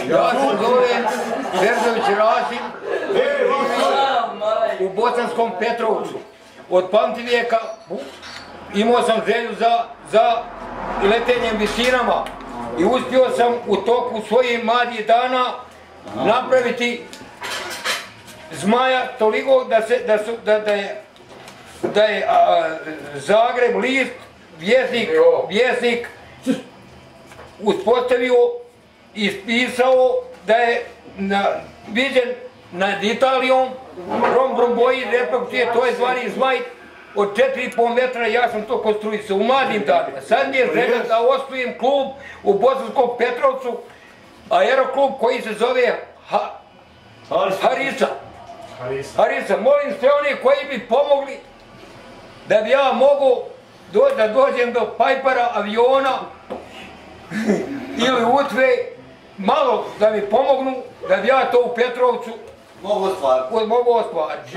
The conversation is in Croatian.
Ja se zovem Serzović Rasim u Bosanskom Petrovcu. Od pamtivijeka imao sam želju za letenjem visinama i uspio sam u toku svojih mladih dana napraviti zmaja toliko da je Zagreb list, vjesnik uspostavio i ispisao da je viđen nad Italijom, Rombromboji, reprodukcije, to je zvani zmaj od 4,5 metra, ja sam to konstruisao u mladim danima. Sad mi je želja da osnujem klub u Bosanskom Petrovcu, aeroklub koji se zove Harisa. Molim sve oni koji bi pomogli da bi ja mogao da dođem do Pajpara, aviona ili Utve, malo da mi pomognu da bi ja to u Petrovcu mogu ostvariti.